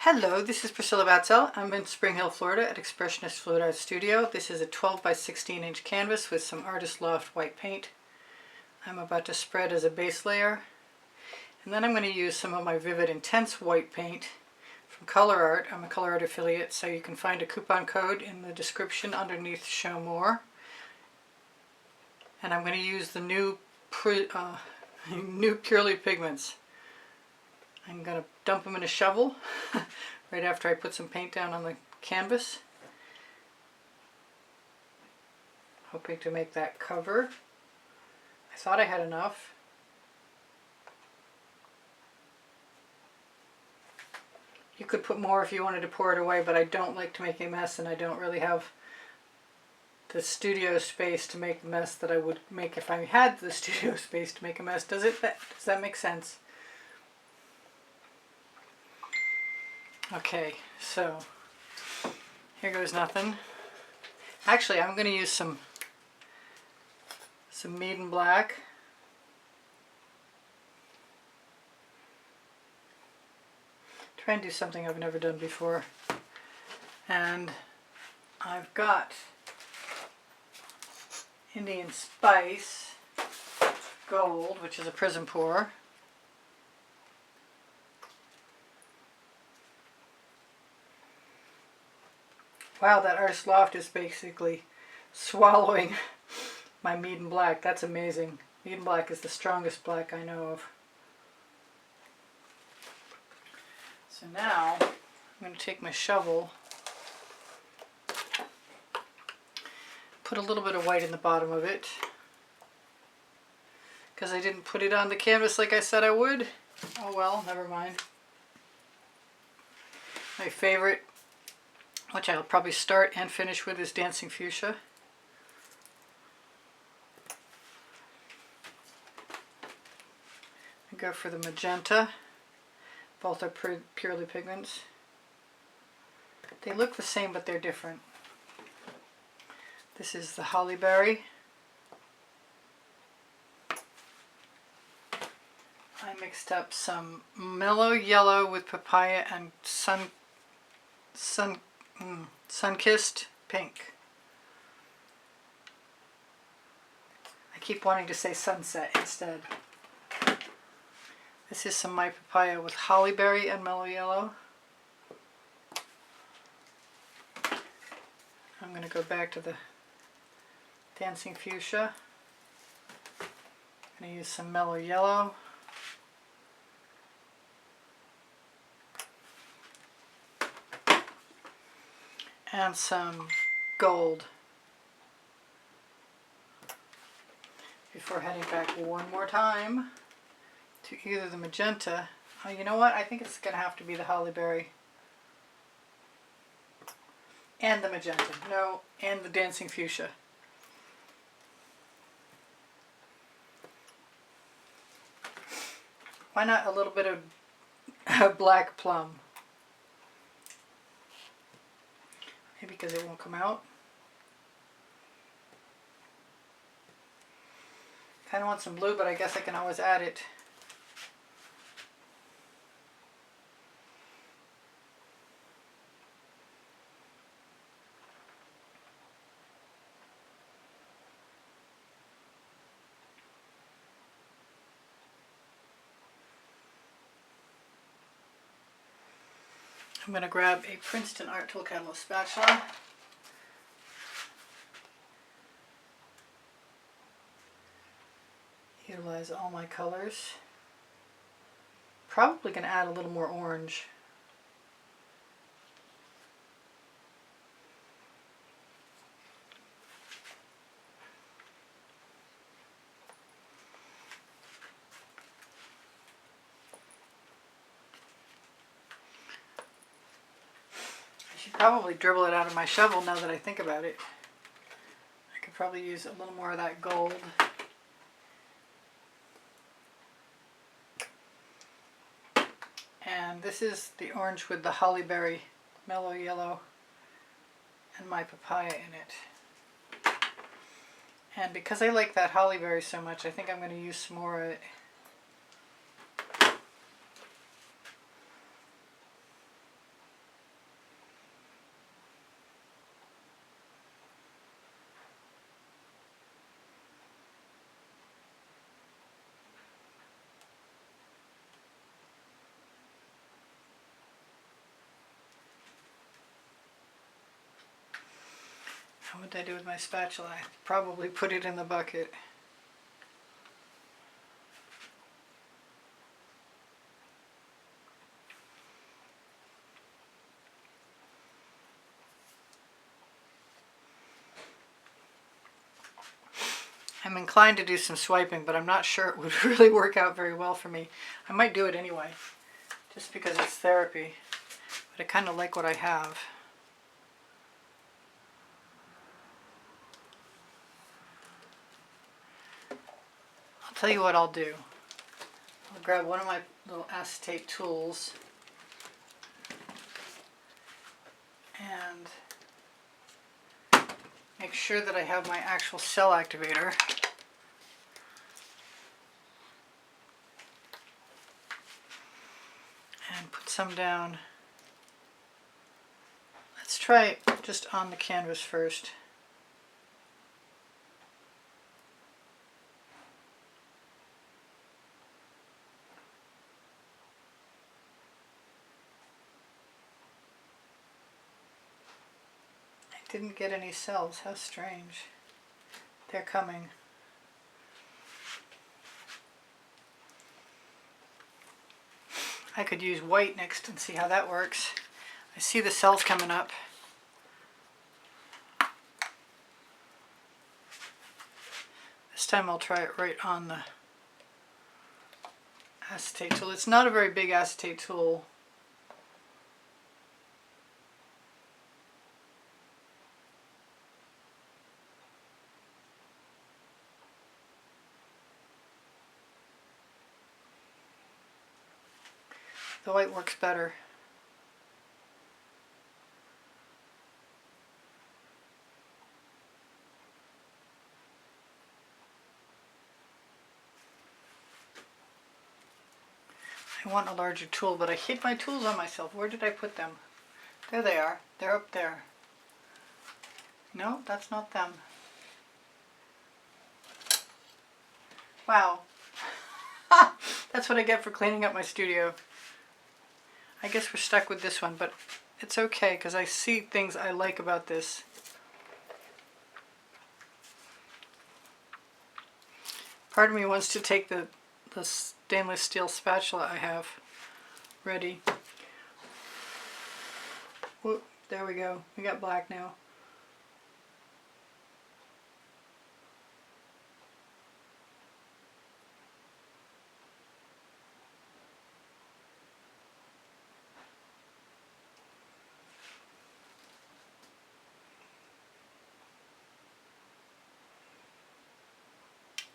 Hello, this is Priscilla Batzell. I'm in Spring Hill, Florida at Expressionist Fluid Art Studio. This is a 12 by 16 inch canvas with some Artist Loft white paint. I'm about to spread as a base layer. And then I'm going to use some of my Vivid Intense white paint from Colourarte. I'm a Colourarte affiliate, so you can find a coupon code in the description underneath Show More. And I'm going to use the new Purely Pigments. I'm going to dump them in a shovel right after I put some paint down on the canvas. Hoping to make that cover. I thought I had enough. You could put more if you wanted to pour it away, but I don't like to make a mess, and I don't really have the studio space to make the mess that I would make if I had the studio space to make a mess. Does that make sense? Okay, so here goes nothing. Actually, I'm going to use some Mead and Black. Try and do something I've never done before. And I've got Indian Spice Gold, which is a Prizm pour. Wow, that Artist Loft is basically swallowing my Mead and Black. That's amazing. Mead and Black is the strongest black I know of. So now I'm going to take my shovel, put a little bit of white in the bottom of it, because I didn't put it on the canvas like I said I would. Oh well, never mind. My favorite, which I'll probably start and finish with, is Dancing Fuchsia. I go for the magenta. Both are Purely Pigments. They look the same, but they're different. This is the Holly Berry. I mixed up some mellow yellow with papaya and Sunkist pink. I keep wanting to say sunset instead. This is some My Papaya with holly berry and mellow yellow. I'm going to go back to the Dancing Fuchsia. I'm going to use some mellow yellow. And some gold before heading back one more time to either the magenta. Oh, you know what? I think it's going to have to be the holly berry and the magenta. No, and the Dancing Fuchsia. Why not a little bit of black plum? Maybe because it won't come out. Kind of want some blue, but I guess I can always add it. I'm going to grab a Princeton Art Tool Catalyst spatula. Utilize all my colors. Probably going to add a little more orange. Probably dribble it out of my shovel now that I think about it. I could probably use a little more of that gold. And this is the orange with the holly berry, mellow yellow, and My Papaya in it. And because I like that holly berry so much, I think I'm going to use some more of it. What did I do with my spatula? I probably put it in the bucket. I'm inclined to do some swiping, but I'm not sure it would really work out very well for me. I might do it anyway, just because it's therapy, but I kind of like what I have. I'll tell you what I'll do. I'll grab one of my little acetate tools and make sure that I have my actual cell activator. And put some down. Let's try it just on the canvas first. Didn't get any cells. How strange. They're coming. I could use white next and see how that works. I see the cells coming up. This time I'll try it right on the acetate tool. It's not a very big acetate tool. The white works better. I want a larger tool, but I hid my tools on myself. Where did I put them? There they are. They're up there. No, that's not them. Wow. That's what I get for cleaning up my studio. I guess we're stuck with this one, but it's okay because I see things I like about this. Part of me wants to take the stainless steel spatula I have ready. Whoop, there we go. We got black now.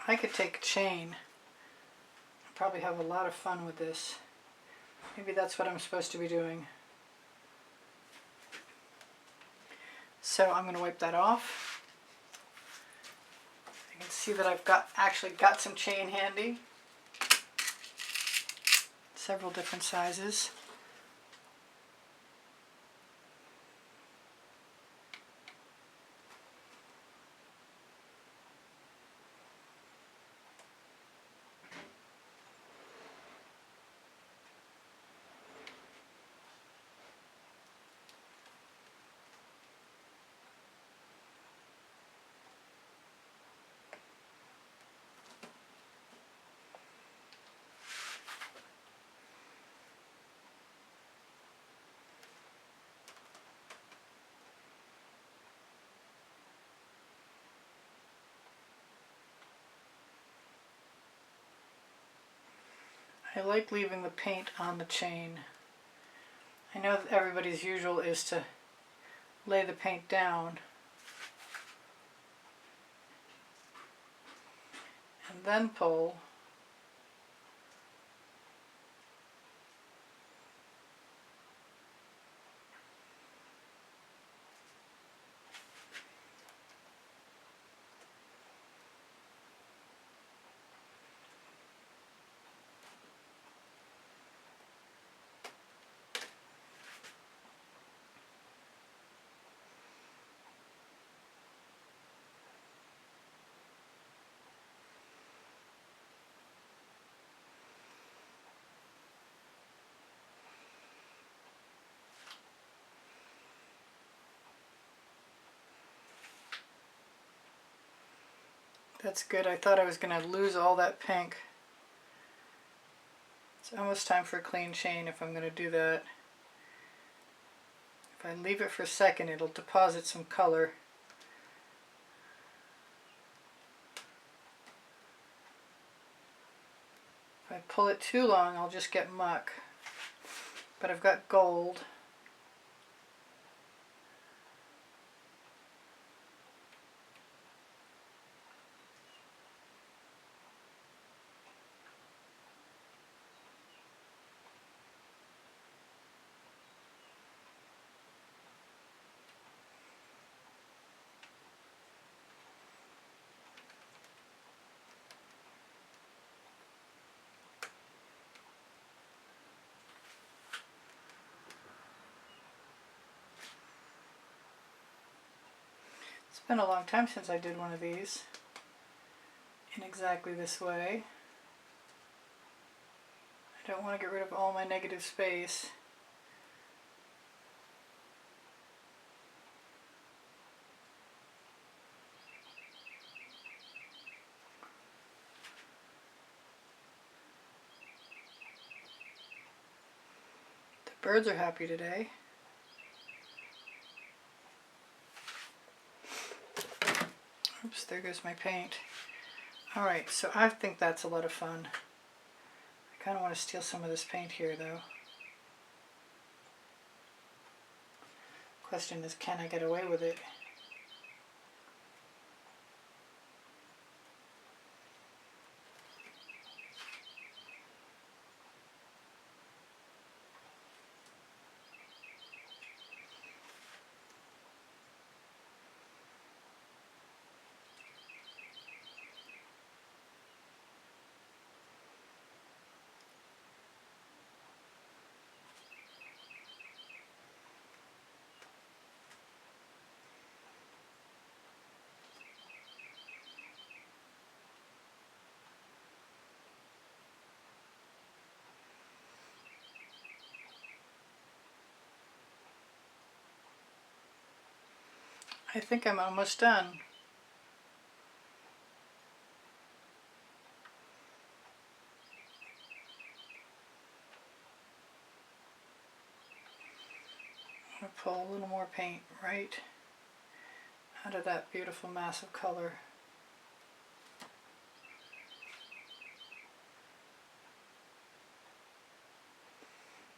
I could take a chain. I'd probably have a lot of fun with this. Maybe that's what I'm supposed to be doing. So I'm going to wipe that off. I can see that I've actually got some chain handy. Several different sizes. I like leaving the paint on the chain. I know that everybody's usual is to lay the paint down and then pull. that's good. I thought I was going to lose all that pink. It's almost time for a clean chain if I'm going to do that. If I leave it for a second, it'll deposit some color. If I pull it too long, I'll just get muck. But I've got gold. It's been a long time since I did one of these in exactly this way. I don't want to get rid of all my negative space. The birds are happy today. Oops, there goes my paint. Alright, so I think that's a lot of fun. I kind of want to steal some of this paint here though. Question is, can I get away with it? I think I'm almost done. I'm going to pull a little more paint right out of that beautiful mass of color.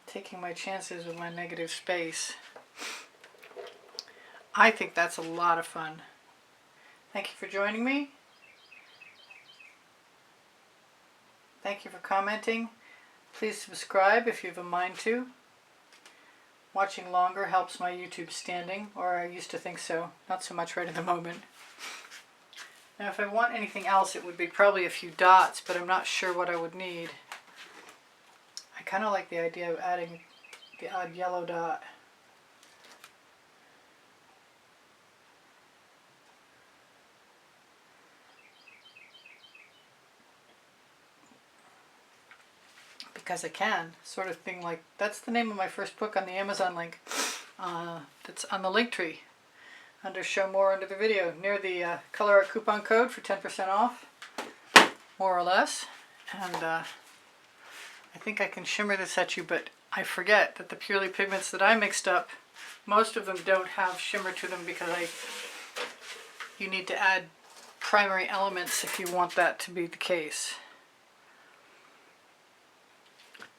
Taking my chances with my negative space. I think that's a lot of fun. Thank you for joining me. Thank you for commenting. Please subscribe if you have a mind to. Watching longer helps my YouTube standing, or I used to think so. Not so much right at the moment. Now if I want anything else, it would be probably a few dots, but I'm not sure what I would need. I kind of like the idea of adding the odd yellow dot. Because I can, sort of thing. Like, that's the name of my first book on the Amazon link. That's on the link tree under show more under the video, near the Colourarte coupon code for 10% off, more or less. And I think I can shimmer this at you, but I forget that the purely pigments that I mixed up, most of them don't have shimmer to them because you need to add primary elements if you want that to be the case.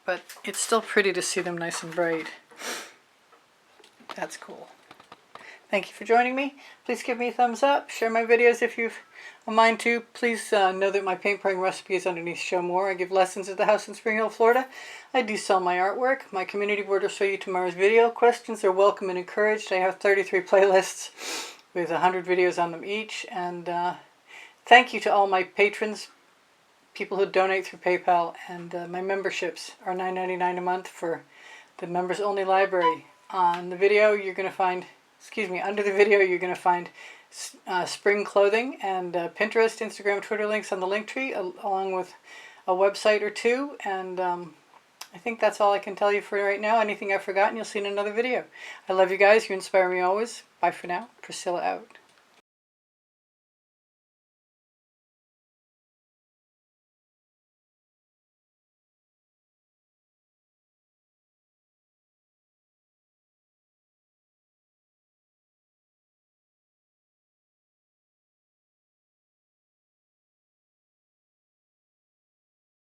But it's still pretty to see them nice and bright. That's cool. Thank you for joining me. Please give me a thumbs up. Share my videos if you've a mind to. Please know that my paint pouring recipe is underneath Show More. I give lessons at the house in Spring Hill, Florida. I do sell my artwork. My community board will show you tomorrow's video. Questions are welcome and encouraged. I have 33 playlists with 100 videos on them each. And thank you to all my patrons, people who donate through PayPal, and my memberships are $9.99 a month for the members only library. On the video you're going to find, under the video you're going to find spring clothing and Pinterest, Instagram, Twitter links on the link tree, along with a website or two. And I think that's all I can tell you for right now. Anything I've forgotten you'll see in another video. I love you guys. You inspire me always. Bye for now. Priscilla out.